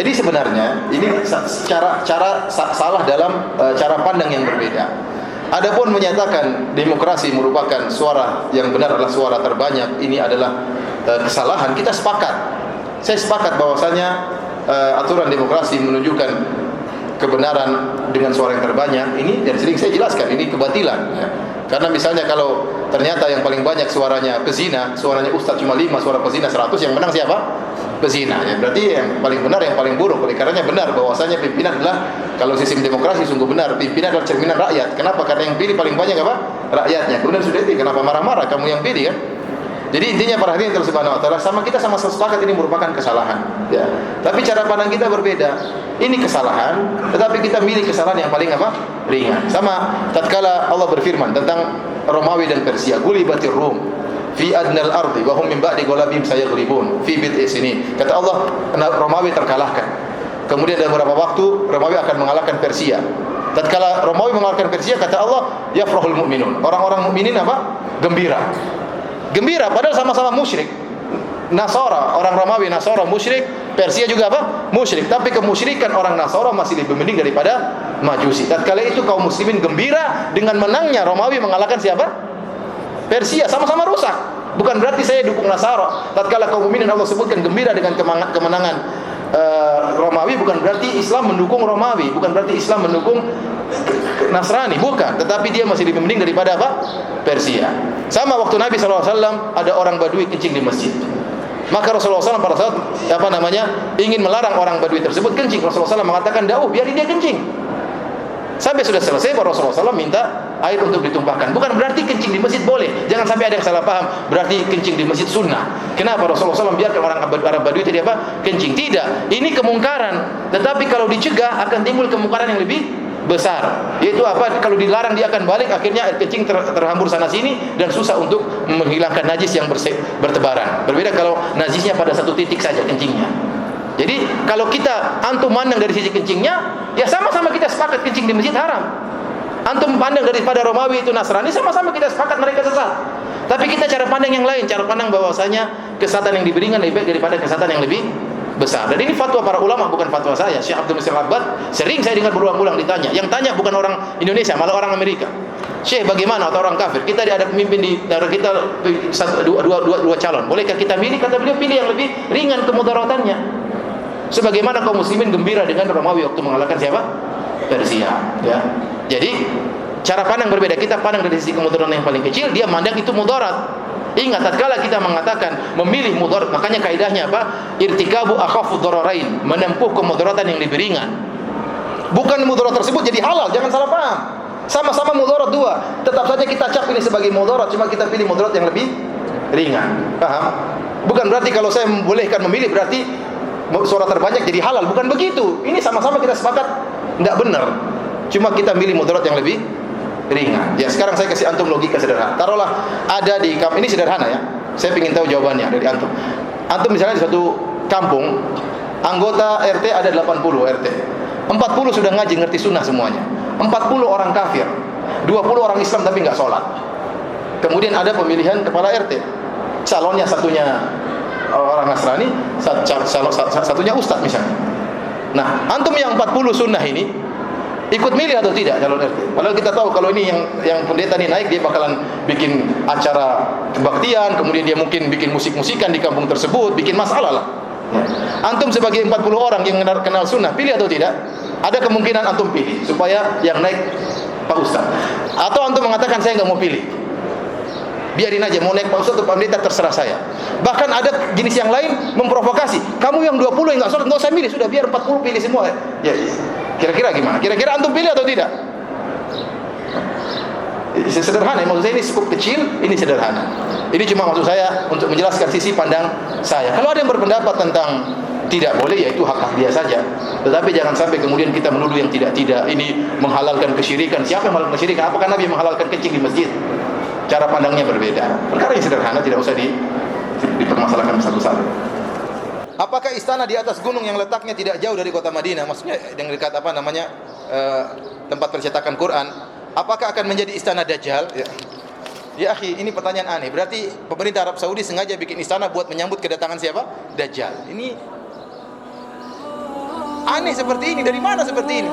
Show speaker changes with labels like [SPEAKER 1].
[SPEAKER 1] Jadi sebenarnya ini cara salah dalam cara pandang yang berbeda. Adapun menyatakan demokrasi merupakan suara yang benar adalah suara terbanyak, ini adalah kesalahan, kita sepakat. Saya sepakat bahwasanya aturan demokrasi menunjukkan kebenaran dengan suara yang terbanyak. Ini dan sering saya jelaskan ini kebatilan ya. Karena misalnya kalau ternyata yang paling banyak suaranya pezina, suaranya ustaz cuma 5, suara pezina 100, yang menang siapa? Pezina ya. Berarti yang paling benar yang paling buruk. Oleh karenanya benar bahwasanya pimpinan adalah, kalau sistem demokrasi sungguh benar, pimpinan adalah cerminan rakyat. Kenapa? Karena yang pilih paling banyak apa? Rakyatnya. Kemudian sudah itu, kenapa marah-marah kamu yang pilih kan? Jadi intinya para hadirin Allah Subhanahu wa taala, kita sama sepakat ini merupakan kesalahan ya. Tapi cara pandang kita berbeda. Ini kesalahan, tetapi kita milih kesalahan yang paling apa? Ringan. Sama tatkala Allah berfirman tentang Romawi dan Persia, gulibatir Rum fi adnal ardi wa hum min ba'di ghalabihim sayaghlibun fi bid'i sinin. Kata Allah, Romawi terkalahkan. Kemudian dalam beberapa waktu Romawi akan mengalahkan Persia. Tatkala Romawi mengalahkan Persia, kata Allah, yafrahul mu'minun. Orang-orang mukminin apa? Gembira. Gembira padahal sama-sama musyrik. Nasara, orang Romawi Nasara musyrik, Persia juga apa? Musyrik. Tapi kemusyrikan orang Nasara masih lebih mending daripada Majusi. Tatkala itu kaum muslimin gembira dengan menangnya Romawi mengalahkan siapa? Persia. Sama-sama rusak. Bukan berarti saya dukung Nasara. Tatkala kaum mukminin Allah sebutkan gembira dengan kemenangan Romawi, bukan berarti Islam mendukung Romawi, bukan berarti Islam mendukung Nasrani, bukan. Tetapi dia masih lebih mending daripada apa? Persia. Sama waktu Nabi SAW ada orang Badui kencing di masjid. Maka Rasulullah SAW pada saat ingin melarang orang Badui tersebut kencing, Rasulullah SAW mengatakan, biarin dia kencing. Sampai sudah selesai, baru Rasulullah SAW minta air untuk ditumpahkan. Bukan berarti kencing di masjid boleh. Jangan sampai ada yang salah paham. Berarti kencing di masjid sunnah. Kenapa Rasulullah SAW biarkan orang Arab Badui tadi apa? Kencing. Tidak. Ini kemungkaran. Tetapi kalau dicegah akan timbul kemungkaran yang lebih besar. Yaitu apa? Kalau dilarang dia akan balik. Akhirnya air kencing terhambur sana sini dan susah untuk menghilangkan najis yang bertebaran. Berbeda kalau najisnya pada satu titik saja kencingnya. Jadi kalau kita antum mandang dari sisi kencingnya, ya sama-sama kita sepakat kencing di masjid haram. Antum pandang daripada Romawi itu Nasrani, sama-sama kita sepakat mereka sesat. Tapi kita cara pandang yang lain, cara pandang bahwasanya kesesatan yang diberikan lebih baik daripada kesesatan yang lebih besar. Dan ini fatwa para ulama, bukan fatwa saya. Syekh Abdul Muhsin Al-Abbad sering saya dengar berulang-ulang ditanya. Yang tanya bukan orang Indonesia, malah orang Amerika. Syekh, bagaimana atau orang kafir? Kita ada pemimpin di negara kita dua calon. Bolehkah kita milih? Kata beliau, pilih yang lebih ringan kemudaratannya. Sebagaimana kaum muslimin gembira dengan Romawi waktu mengalahkan siapa? Persia, ya. Jadi cara pandang berbeda. Kita pandang dari sisi kemudaratan yang paling kecil, dia mandang itu mudarat. Ingat, tatkala kita mengatakan memilih mudarat, makanya kaidahnya apa? Irtikabu akhafud dararain, menempuh kemudaratan yang lebih ringan. Bukan mudarat tersebut jadi halal, jangan salah paham. Sama-sama mudarat dua, tetap saja kita cap ini sebagai mudarat, cuma kita pilih mudarat yang lebih ringan. Paham? Bukan berarti kalau saya membolehkan memilih berarti suara terbanyak jadi halal, bukan begitu. Ini sama-sama kita sepakat tidak benar. Cuma kita milih mudarat yang lebih ringan. Ya, sekarang saya kasih antum logika sederhana. Taruhlah ada di kampung ini, sederhana ya. Saya ingin tahu jawabannya dari antum. Antum misalnya di suatu kampung, anggota RT ada 80 RT. 40 sudah ngaji, ngerti sunnah semuanya. 40 orang kafir, 20 orang Islam tapi nggak sholat. Kemudian ada pemilihan kepala RT. Calonnya satunya orang Nasrani, satunya ustaz misalnya. Nah, antum yang 40 sunnah ini ikut milih atau tidak calon RT? Padahal kita tahu kalau ini yang pendeta ini naik, dia bakalan bikin acara kebaktian, kemudian dia mungkin bikin musik-musikan di kampung tersebut, bikin masalah lah. Antum sebagai 40 orang yang kenal sunnah, pilih atau tidak? Ada kemungkinan antum pilih supaya yang naik Pak Ustaz. Atau antum mengatakan saya nggak mau pilih, biarin aja, mau naik Pak Ustaz atau Pak Pendeta terserah saya. Bahkan ada jenis yang lain memprovokasi, kamu yang 20 yang nggak sholat nggak usah milih, sudah biar 40 pilih semua. Ya, kira-kira gimana? Kira-kira antum pilih atau tidak? Sederhana, maksud saya ini cukup kecil, ini sederhana. Ini cuma maksud saya untuk menjelaskan sisi pandang saya. Kalau ada yang berpendapat tentang tidak boleh, ya itu hak dia saja. Tetapi jangan sampai kemudian kita menuduh yang tidak-tidak. Ini menghalalkan kesyirikan. Siapa yang menghalalkan kesyirikan? Apakah Nabi menghalalkan kencing di masjid? Cara pandangnya berbeda. Perkara yang sederhana, tidak usah dipermasalahkan besar-besar. Apakah istana di atas gunung yang letaknya tidak jauh dari kota Madinah, maksudnya yang dekat tempat percetakan Quran, apakah akan menjadi istana Dajjal? Ya akhi, ini pertanyaan aneh. Berarti pemerintah Arab Saudi sengaja bikin istana buat menyambut kedatangan siapa? Dajjal. Ini aneh seperti ini, dari mana seperti ini?